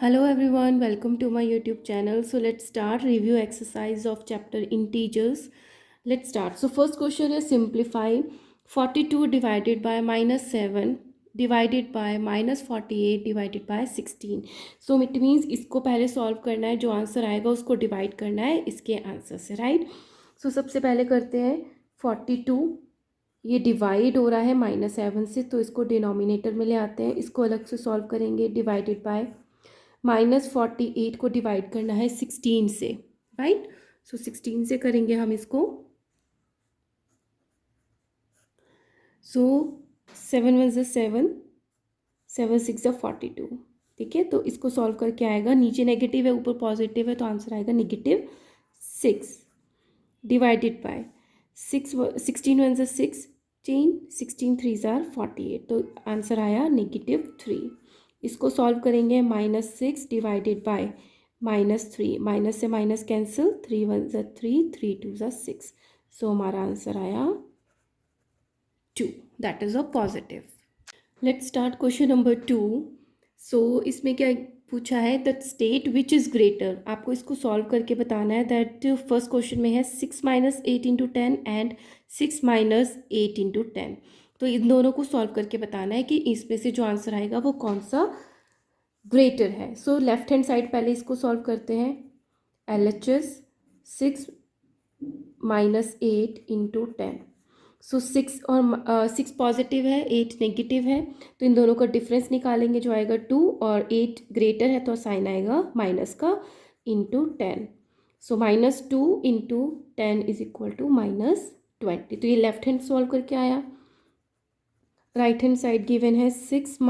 Hello everyone, welcome to my YouTube channel. So let's start review exercise of chapter integers. Let's start. So first question is simplify 42 divided by minus 7 divided by minus 48 divided by 16. So it means इसको पहले solve करना है, जो answer आएगा उसको divide करना है इसके आंसर से, राइट। सो सबसे पहले करते हैं 42, ये डिवाइड हो रहा है माइनस 7 से, तो इसको डिनोमिनेटर में ले आते हैं, इसको अलग से सॉल्व करेंगे। डिवाइडेड बाय -48 को डिवाइड करना है 16 से, राइट। सो 16 से करेंगे हम इसको। सो 7 1 ज़ा 7, 7 6 ज़ा 42, ठीक है। तो इसको सॉल्व करके आएगा, नीचे नेगेटिव है ऊपर पॉजिटिव है, तो आंसर आएगा -6 डिवाइडेड बाय 16 1 ज़ा 16, 16 3 ज़ा 48, तो आंसर आया -3। इसको सॉल्व करेंगे -6 डिवाइडेड बाय -3, माइनस से माइनस कैंसिल, 3 1 ज़ा 3, 3 2 ज़ा 6, सो हमारा आंसर आया 2, that is a positive. Let's start question number 2। सो इसमें क्या पूछा है, that state which is greater. आपको इसको सॉल्व करके बताना है। दैट फर्स्ट क्वेश्चन में है 6 - 8 × 10 एंड 6 - 8 × 10। तो इन दोनों को सॉल्व करके बताना है कि इसमें से जो आंसर आएगा वो कौन सा ग्रेटर है। सो लेफ्ट हैंड साइड पहले इसको सॉल्व करते हैं। LHS 6 - 8 × 10। सो 6 और 6 पॉजिटिव है, 8 नेगेटिव है, तो इन दोनों का डिफरेंस निकालेंगे, जो आएगा 2, और 8 ग्रेटर है तो साइन आएगा माइनस का into 10। So -2 × 10 is equal to -20। तो ये लेफ्ट हैंड सॉल्व करके आया। राइट हैंड साइड गिवन है 6 -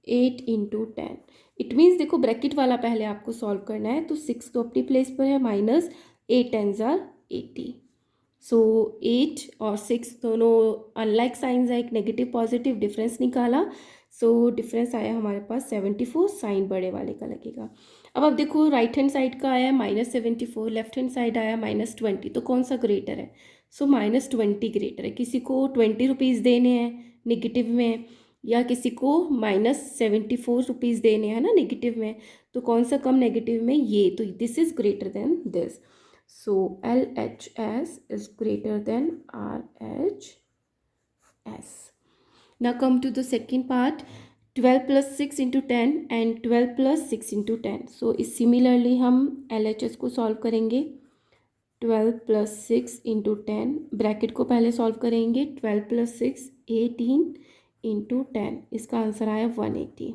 8 × 10। इट मीन्स देखो ब्रैकेट वाला पहले आपको सॉल्व करना है, तो 6 तो अपनी प्लेस पर है, -8 10 ज़ा 80। सो 8 और 6 दोनों अनलाइक साइंस है, एक नेगेटिव पॉजिटिव, डिफरेंस निकाला। सो डिफरेंस आया हमारे पास 74, साइन बड़े वाले का लगेगा। अब आप देखो राइट हैंड साइड का आया -74, लेफ्ट हैंड साइड आया -20, तो कौन सा ग्रेटर है। सो -20 ग्रेटर है। किसी को 20 रुपीज़ देने हैं नेगेटिव में, या किसी को -74 रुपीज़ देने हैं ना नेगेटिव में, तो कौन सा कम नेगेटिव में, ये, तो this is greater than this. So LHS is greater than RHS. Now come to the second part. 12 + 6 × 10 and 12 + 6 × 10. So इस similarly हम LHS को सॉल्व करेंगे। 12 + 6 × 10, ब्रैकेट को पहले सॉल्व करेंगे। 12 + 6 18 × 10, इसका आंसर आया 180।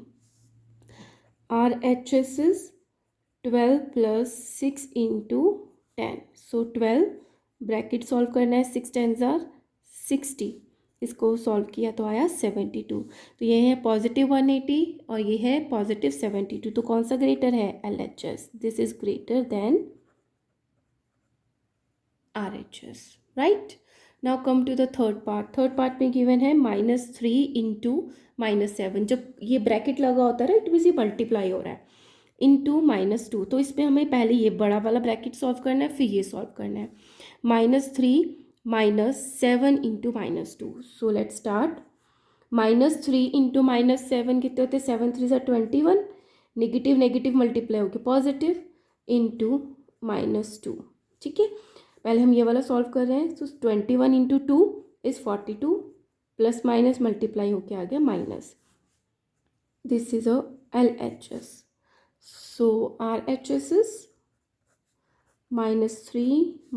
RHS is 12 + 6 × 10। So 12 bracket solve करना है, 6 10 ज़ा 60, इसको सॉल्व किया तो आया 72। तो ये है पॉजिटिव 180 और ये है पॉजिटिव 72, तो कौन सा ग्रेटर है, LHS। This is greater than RHS, right. Now come to the third part. Third part में गिवन है -3 × -7। जब ये ब्रैकेट लगा होता है, राइट, ये मल्टीप्लाई हो रहा है, इंटू -2, तो इसमें हमें पहले ये बड़ा वाला ब्रैकेट सॉल्व करना है, फिर ये सॉल्व करना है। -3 - 7 × -2। So let's start. -3 × -7 कितने होते हैं, 7 3 ज़ा 21, नेगेटिव नेगेटिव मल्टीप्लाई होकर पॉजिटिव, इंटू -2, ठीक है। पहले हम ये वाला सॉल्व कर रहे हैं। तो 21 × 2 इज़ 42, प्लस माइनस मल्टीप्लाई होके आ गया minus. This is a LHS. So RHS is -3 -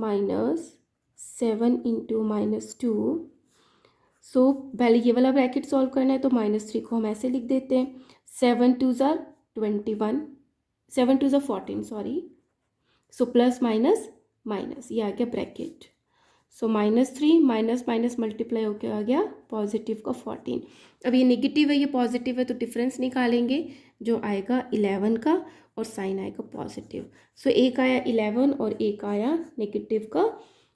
7 × -2। सो पहले ये वाला ब्रैकेट सॉल्व करना है, तो -3 को हम ऐसे लिख देते हैं। 7 2 ज़ा 21, 7 2 ज़ा 14, sorry. So plus minus minus, ये आ गया ब्रैकेट। सो -3 माइनस माइनस मल्टीप्लाई होकर आ गया पॉजिटिव का 14। अब ये नेगेटिव है, ये पॉजिटिव है, तो डिफरेंस निकालेंगे, जो आएगा 11 का, और साइन आएगा पॉजिटिव। सो एक आया 11 और एक आया नेगेटिव का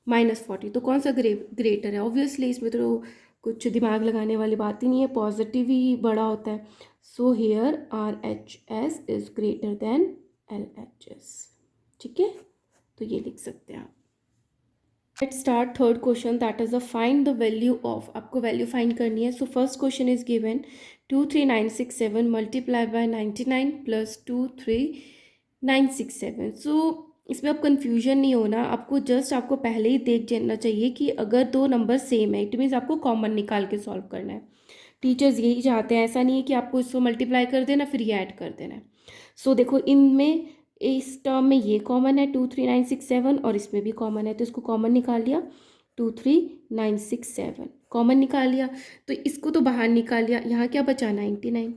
-40, तो कौन सा ग्रेटर है। ऑब्वियसली इसमें तो कुछ दिमाग लगाने वाली बात ही नहीं है, पॉजिटिव ही बड़ा होता है। So here RHS is greater then LHS, ठीक है। तो ये लिख सकते हैं आप। Let's start third question, that is a find the value of, आपको वैल्यू फाइंड करनी है. So first question is given 23967 multiply by 99 plus 23967. सो इसमें अब कंफ्यूजन नहीं होना, आपको जस्ट आपको पहले ही देख जानना चाहिए कि अगर दो नंबर सेम है इट मीन्स आपको कॉमन निकाल के सॉल्व करना है. टीचर्स यही चाहते हैं, ऐसा नहीं है कि आपको इसको मल्टीप्लाई कर देना फिर ये ऐड कर देना है. सो देखो इनमें इस टर्म में ये कॉमन है 23967 और इसमें भी कॉमन है, तो इसको कॉमन निकाल लिया 23967 कॉमन निकाल लिया. तो इसको तो बाहर निकाल लिया, यहाँ क्या बचा 99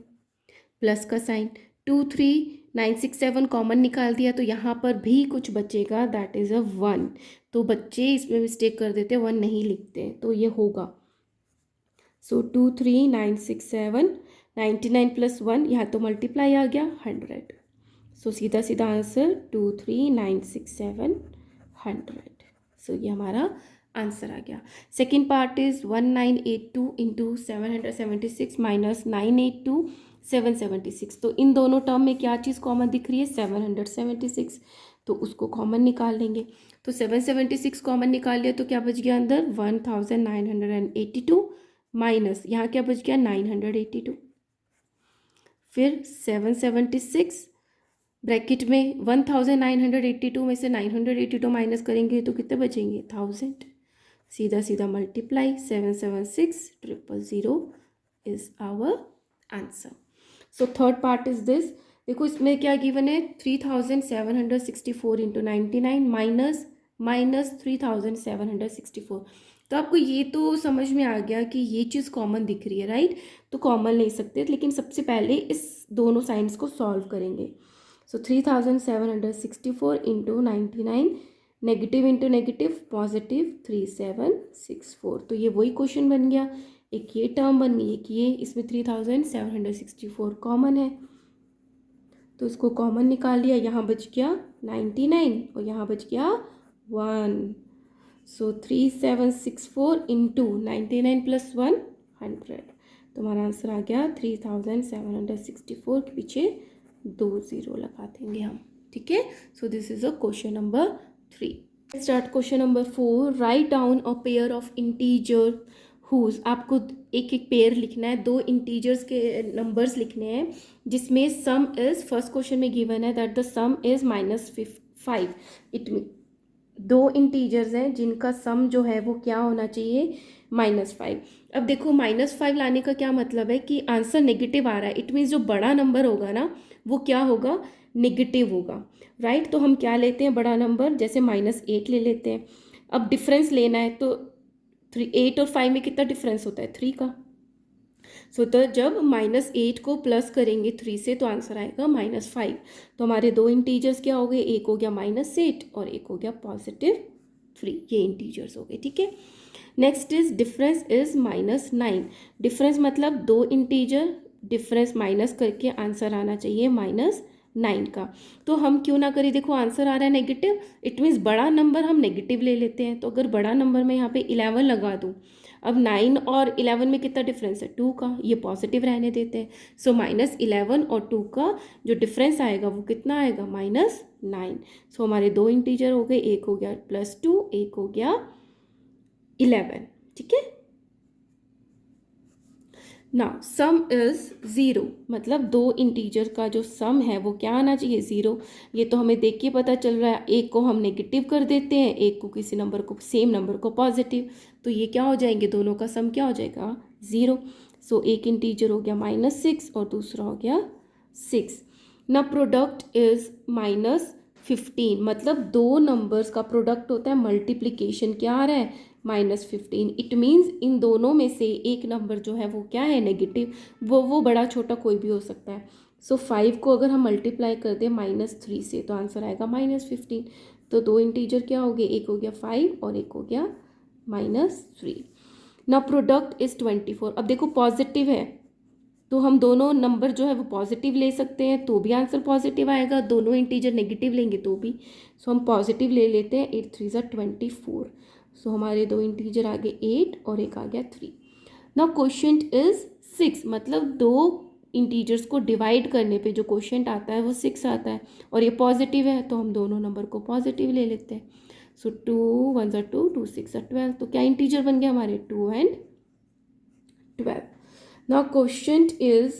प्लस का साइन, 23967 कॉमन निकाल दिया तो यहाँ पर भी कुछ बचेगा, दैट इज़ अ 1. तो बच्चे इसमें मिस्टेक कर देते हैं, 1 नहीं लिखते, तो ये होगा. सो 23967 99 प्लस 1, यहाँ तो मल्टीप्लाई आ गया 100. सो सीधा सीधा आंसर 23967 100. सो ये हमारा आंसर आ गया. Second part is 1982 into 776 minus 982 776. तो इन दोनों टर्म में क्या चीज़ कॉमन दिख रही है 776, तो उसको कॉमन निकाल लेंगे. तो 776 कॉमन निकाल लिया तो क्या बच गया अंदर 1982 माइनस यहाँ क्या बच गया 982. फिर 776 ब्रैकेट में 1982 में से 982 माइनस करेंगे तो कितने बचेंगे 1000. सीधा सीधा multiply 776000 is our answer. So third part is this. देखो इसमें क्या गिवन है 3764 इंटू 99 माइनस 3764. तो आपको ये तो समझ में आ गया कि ये चीज़ कॉमन दिख रही है, राइट. तो कॉमन ले सकते, लेकिन सबसे पहले इस दोनों साइंस को सॉल्व करेंगे. सो 3764 into 99 negative into negative positive 3764. तो ये वही क्वेश्चन बन गया. एक ये टर्म बन गई, एक ये, इसमें 3764 कॉमन है तो इसको कॉमन निकाल लिया. यहाँ बच गया 99 और यहाँ बच गया 1. सो 3764 इंटू 99 प्लस 1 100. तो हमारा आंसर आ गया 3764 के पीछे 2 0 लगा देंगे हम, ठीक है. So this is a question number 3. Start question number 4. Write down a pair of integer whose, आपको एक एक पेयर लिखना है, दो इंटीजर्स के नंबर्स लिखने हैं जिसमें सम इज, फर्स्ट क्वेश्चन में गिवन है that the some is -5. It mean दो इंटीजर्स हैं जिनका सम जो है वो क्या होना चाहिए -5. अब देखो -5 लाने का क्या मतलब है कि आंसर नेगेटिव आ रहा है, इट मीन्स जो बड़ा नंबर होगा ना वो क्या होगा नेगेटिव होगा, राइट. तो हम क्या लेते हैं बड़ा नंबर, जैसे -8 ले लेते हैं. अब डिफरेंस लेना है तो 8 और 5 में कितना डिफरेंस होता है 3 का. सो तो जब -8 को प्लस करेंगे 3 से तो आंसर आएगा -5. तो हमारे दो इंटीजर्स क्या हो गए, एक हो गया -8 और एक हो गया +3. ये इंटीजर्स हो गए, ठीक है. Next is difference is -9. Difference मतलब दो इंटीजर डिफरेंस माइनस करके आंसर आना चाहिए -9 का. तो हम क्यों ना करें, देखो आंसर आ रहा है नेगेटिव, इट मीन्स बड़ा नंबर हम नेगेटिव ले लेते हैं. तो अगर बड़ा नंबर में यहाँ पे 11 लगा दूँ, अब 9 और 11 में कितना डिफरेंस है 2 का, ये पॉजिटिव रहने देते हैं. सो -11 और 2 का जो डिफरेंस आएगा वो कितना आएगा -9. सो हमारे दो इंटीजर हो गए, एक हो गया +2, एक हो गया 11, ठीक है. नाउ सम इज 0, मतलब दो इंटीजर का जो सम है वो क्या आना चाहिए 0. ये तो हमें देख के पता चल रहा है, एक को हम नेगेटिव कर देते हैं, एक को किसी नंबर को सेम नंबर को पॉजिटिव, तो ये क्या हो जाएंगे दोनों का सम क्या हो जाएगा 0. सो एक इंटीजर हो गया -6 और दूसरा हो गया 6. ना प्रोडक्ट इज -15, मतलब दो नंबर्स का प्रोडक्ट होता है मल्टीप्लिकेशन, क्या आ रहा है -15. इट मीन्स इन दोनों में से एक नंबर जो है वो क्या है नेगेटिव, वो बड़ा छोटा कोई भी हो सकता है. सो 5 को अगर हम मल्टीप्लाई कर दें -3 से तो आंसर आएगा -15. तो दो इंटीजर क्या हो गए, एक हो गया 5 और एक हो गया -3. ना प्रोडक्ट इज 24. अब देखो पॉजिटिव है तो हम दोनों नंबर जो है वो पॉजिटिव ले सकते हैं तो भी आंसर पॉजिटिव आएगा, दोनों इंटीजर नेगेटिव लेंगे तो भी. सो हम पॉजिटिव ले लेते हैं, 8 3 24. सो हमारे दो इंटीजर आ गए 8 और एक आ गया 3. नाउ क्वोशिएंट इज 6, मतलब दो इंटीजर्स को डिवाइड करने पे जो क्वोशिएंट आता है वो 6 आता है और ये पॉजिटिव है तो हम दोनों नंबर को पॉजिटिव ले लेते हैं. सो 2 1 ज़ा 2, 2 6 ज़ा 12, तो क्या इंटीजर बन गया हमारे 2 एंड 12. Now question is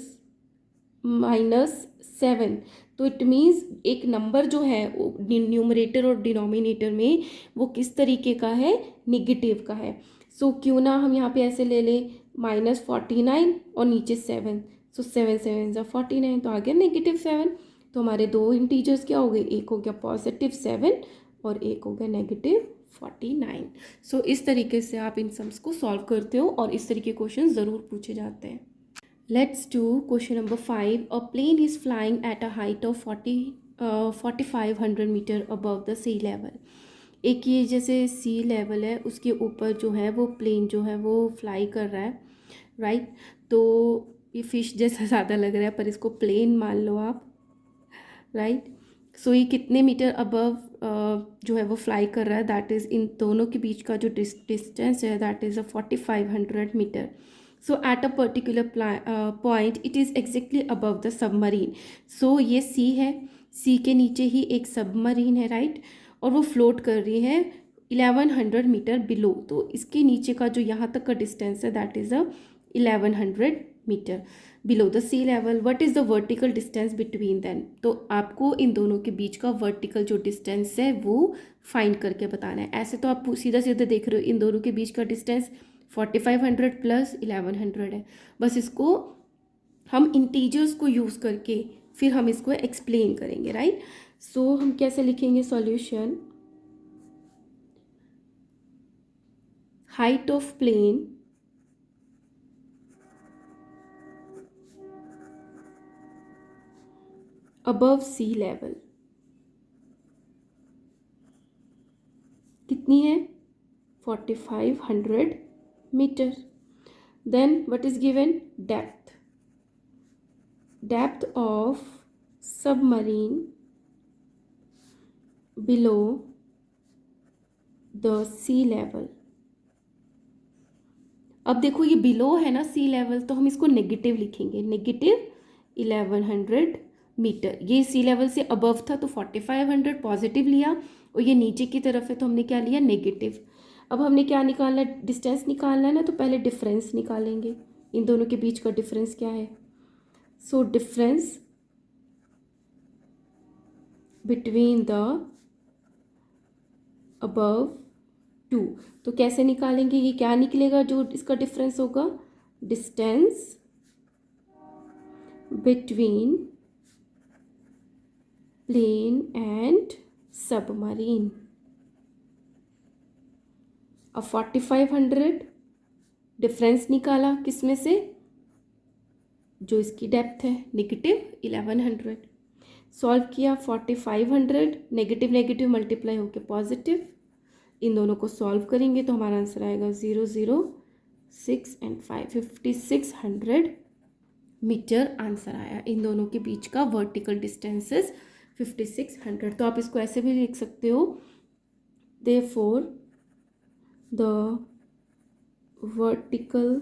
-7. तो इट मीन्स एक नंबर जो है न्यूमरेटर और डिनोमिनेटर में वो किस तरीके का है, निगेटिव का है. सो क्यों ना हम यहाँ पे ऐसे ले लें -49 और नीचे 7. सो 7 7 ज़ा 49, तो आ गया -7. तो हमारे दो इंटीजर्स क्या हो गए, एक हो गया +7 और एक हो गया -49. सो इस तरीके से आप इन सम्स को सॉल्व करते हो और इस तरीके के क्वेश्चन ज़रूर पूछे जाते हैं. Let's do question number 5. A plane is flying at a height of 4500 meter above the sea level. एक ये जैसे सी लेवल है उसके ऊपर जो है वो प्लेन जो है वो फ्लाई कर रहा है, राइट. तो ये फिश जैसा ज़्यादा लग रहा है पर इसको प्लेन मान लो आप, राइट. सो ये कितने मीटर अबव जो है वो फ्लाई कर रहा है, दैट इज़ इन दोनों के बीच का जो डिस्टेंस है that is 4500 metre. So at a particular point it is exactly above the submarine. So ये सी है, सी के नीचे ही एक सबमरीन है, राइट. और वो फ्लोट कर रही है 1100 मीटर बिलो. तो इसके नीचे का जो यहाँ तक का डिस्टेंस है that is 1100 metre below the sea level. What is the vertical distance between them. तो आपको इन दोनों के बीच का वर्टिकल जो डिस्टेंस है वो फाइंड करके बताना है. ऐसे तो आप सीधा सीधा देख रहे हो इन दोनों के बीच का डिस्टेंस 4500 प्लस 1100 है. बस इसको हम इंटीजर्स को यूज़ करके फिर हम इसको एक्सप्लेन करेंगे, राइट. सो हम कैसे लिखेंगे solution. Height of plane above sea level कितनी है, 4500 metre. Then what is given, depth of submarine below the sea level. अब देखो ये बिलो है ना सी लेवल, तो हम इसको नेगेटिव लिखेंगे, -1100 मीटर. ये सी लेवल से अबव था तो 4500 पॉजिटिव लिया और ये नीचे की तरफ है तो हमने क्या लिया, नेगेटिव. अब हमने क्या निकालना है, डिस्टेंस निकालना है ना, तो पहले डिफरेंस निकालेंगे. इन दोनों के बीच का डिफरेंस क्या है. So difference between the above 2. तो कैसे निकालेंगे, ये क्या निकलेगा जो इसका डिफरेंस होगा, distance between plane and submarine. अब 4500 डिफरेंस निकाला किस में से, जो इसकी डेप्थ है -1100. सॉल्व किया 4500, नेगेटिव नेगेटिव मल्टीप्लाई होकर पॉजिटिव. इन दोनों को सॉल्व करेंगे तो हमारा आंसर आएगा 0 0 6 एंड 5 5600 मीटर आंसर आया. इन दोनों के बीच का वर्टिकल डिस्टेंसेस 5600. तो आप इसको ऐसे भी लिख सकते हो, therefore the vertical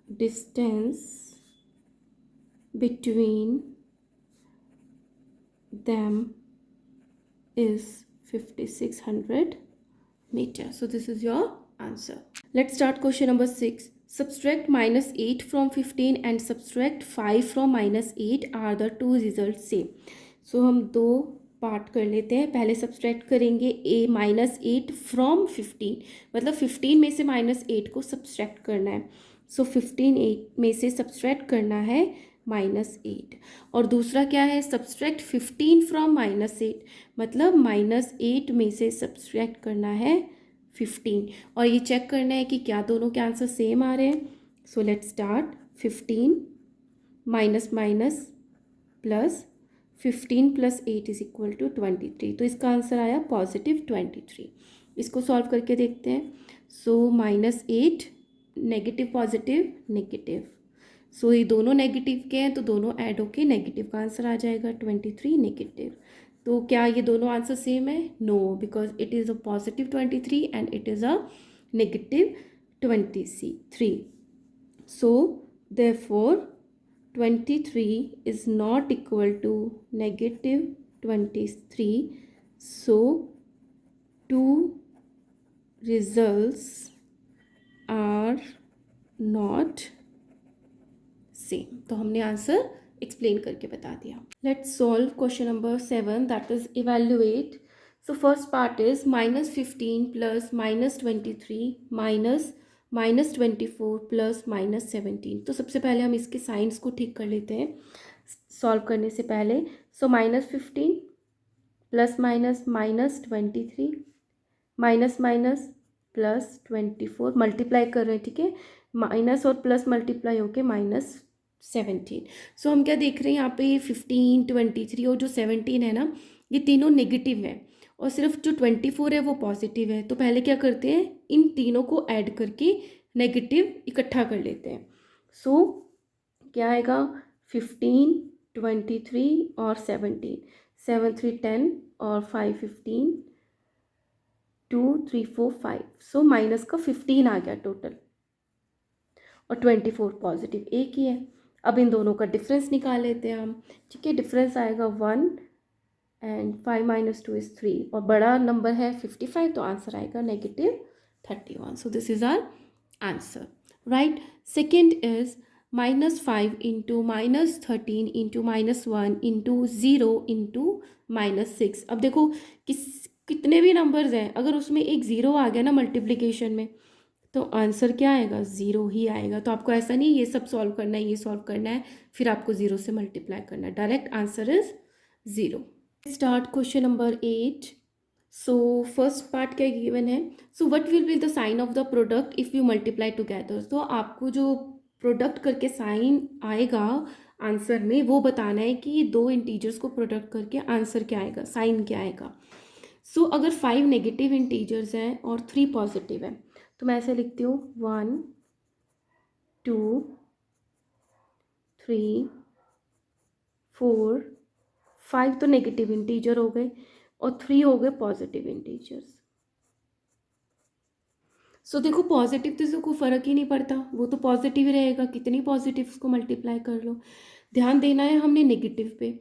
distance between them is 5600 meter. So this is your answer. Let's start question number 6. Subtract -8 from 15 and subtract 5 from -8. Are the two results same? So हम दो पार्ट कर लेते हैं. पहले सब्सट्रैक्ट करेंगे -8 फ्रॉम 15, मतलब 15 में से -8 को सब्सट्रैक्ट करना है. सो 15 में से सब्सट्रैक्ट करना है -8. और दूसरा क्या है, सब्सट्रैक्ट 15 फ्रॉम -8, मतलब -8 में से सब्सट्रैक्ट करना है 15. और ये चेक करना है कि क्या दोनों के आंसर सेम आ रहे हैं. So let's start. 15 minus minus plus 15 + 8 = 23. तो इसका आंसर आया +23. इसको सॉल्व करके देखते हैं. सो -8 नेगेटिव पॉजिटिव नेगेटिव. सो ये दोनों नेगेटिव के हैं तो दोनों ऐड होके नेगेटिव का आंसर आ जाएगा 23 नेगेटिव. तो क्या ये दोनों आंसर सेम है, no, because it is a +23 and it is a -23. So therefore 23 is not equal to -23. So two results are not same. तो हमने आंसर एक्सप्लेन करके बता दिया। Let's solve question number 7, that is evaluate. So first part is -15 plus -23 minus -24 plus -17। तो सबसे पहले हम इसके साइंस को ठीक कर लेते हैं सॉल्व करने से पहले। सो -15 plus minus -23 minus minus +24 multiply कर रहे हैं, ठीक है, माइनस और प्लस मल्टीप्लाई होके -17। सो हम क्या देख रहे हैं यहाँ पे 15, 23 और जो 17 है ना, ये तीनों नेगेटिव है और सिर्फ जो 24 है वो पॉजिटिव है। तो पहले क्या करते हैं, इन तीनों को ऐड करके नेगेटिव इकट्ठा कर लेते हैं। सो क्या आएगा, 15, 23 और 17, 7 3 10 और 5 15, 2 3 4 5। सो माइनस का 15 आ गया टोटल और 24 पॉजिटिव एक ही है। अब इन दोनों का डिफरेंस निकाल लेते हैं हम, ठीक है। डिफरेंस आएगा 1 एंड 5 - 2 इज 3 और बड़ा नंबर है 55, तो आंसर आएगा -31। So this is our answer, right. Second is -5 into -13 into -1 into 0 into -6। अब देखो कितने भी नंबर्स हैं, अगर उसमें एक ज़ीरो आ गया ना मल्टीप्लिकेशन में, तो आंसर क्या आएगा, ज़ीरो ही आएगा। तो आपको ऐसा नहीं ये सब सॉल्व करना है, ये सॉल्व करना है, फिर आपको ज़ीरो से मल्टीप्लाई करना है, direct answer is zero. Start question number 8। So first part क्या गिवन है, so what will be the sign of the product if you multiply together. तो आपको जो प्रोडक्ट करके साइन आएगा आंसर में, वो बताना है कि दो इंटीजर्स को प्रोडक्ट करके आंसर क्या आएगा, साइन क्या आएगा। सो अगर 5 नेगेटिव इंटीजर्स हैं और 3 पॉजिटिव है, तो मैं ऐसे लिखती हूँ 1 2 3 4 5 तो नेगेटिव इंटीजर हो गए और 3 हो गए पॉजिटिव इंटीजर्स। सो देखो पॉजिटिव तो कोई फ़र्क ही नहीं पड़ता, वो तो पॉजिटिव ही रहेगा, कितनी पॉजिटिव्स को मल्टीप्लाई कर लो। ध्यान देना है हमने नेगेटिव पे,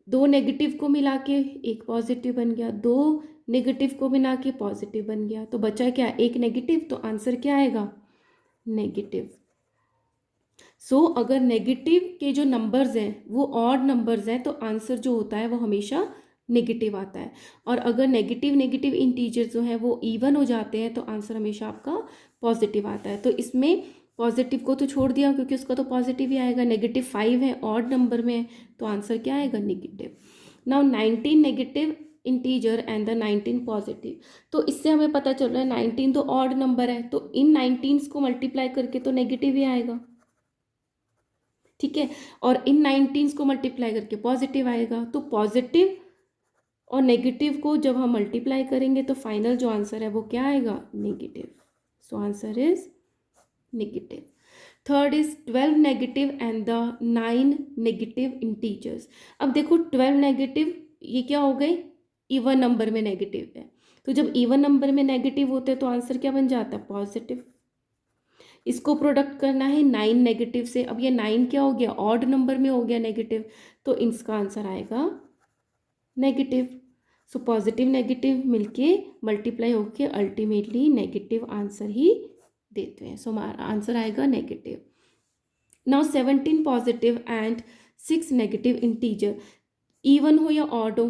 दो नेगेटिव को मिला के एक पॉजिटिव बन गया, दो नेगेटिव को मिला के पॉजिटिव बन गया, तो बचा क्या, एक नेगेटिव, तो आंसर क्या आएगा, नेगेटिव। सो अगर नेगेटिव के जो नंबर्स हैं वो ऑड नंबर्स हैं, तो आंसर जो होता है वो हमेशा नेगेटिव आता है। और अगर नेगेटिव नेगेटिव इंटीजर जो है वो इवन हो जाते हैं, तो आंसर हमेशा आपका पॉजिटिव आता है। तो इसमें पॉजिटिव को तो छोड़ दिया क्योंकि उसका तो पॉजिटिव ही आएगा। -5 है, ऑड नंबर में है, तो आंसर क्या आएगा, negative. Now 19 negative integer and the 19 positive. तो इससे हमें पता चल रहा है 19 तो ऑड नंबर है, तो इन 19 को मल्टीप्लाई करके तो नेगेटिव ही आएगा, ठीक है। और इन 19 को मल्टीप्लाई करके पॉजिटिव आएगा, तो पॉजिटिव और नेगेटिव को जब हम मल्टीप्लाई करेंगे तो फाइनल जो आंसर है वो क्या आएगा, negative. So answer is negative. Third is 12 negative and the 9 negative integers. अब देखो 12 नेगेटिव, ये क्या हो गए, इवन नंबर में नेगेटिव है, तो जब इवन नंबर में नेगेटिव होते हैं तो आंसर क्या बन जाता है, पॉजिटिव। इसको प्रोडक्ट करना है 9 नेगेटिव से, अब ये 9 क्या हो गया, ऑड नंबर में हो गया नेगेटिव, तो इसका आंसर आएगा नेगेटिव। सो पॉजिटिव नेगेटिव मिलके मल्टीप्लाई होके अल्टीमेटली नेगेटिव आंसर ही देते हैं। सो हमारा आंसर आएगा negative. Now 17 positive and 6 negative integer, even हो या ऑड हो,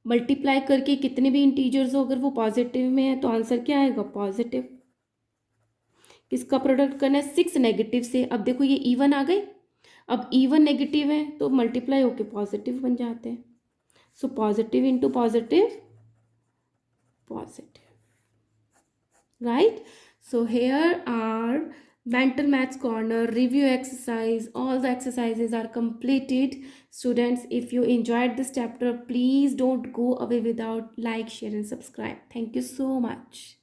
मल्टीप्लाई करके कितने भी इंटीजर्स हो, अगर वो पॉजिटिव में है तो आंसर क्या आएगा, पॉजिटिव। किसका प्रोडक्ट करना है, 6 नेगेटिव से। अब देखो ये इवन आ गए, अब इवन नेगेटिव है तो मल्टीप्लाई होके पॉजिटिव बन जाते हैं। So positive into positive, positive, right? So here are mental maths corner review exercise. All the exercises are completed. Students, if you enjoyed this chapter, please don't go away without like, share and subscribe. Thank you so much.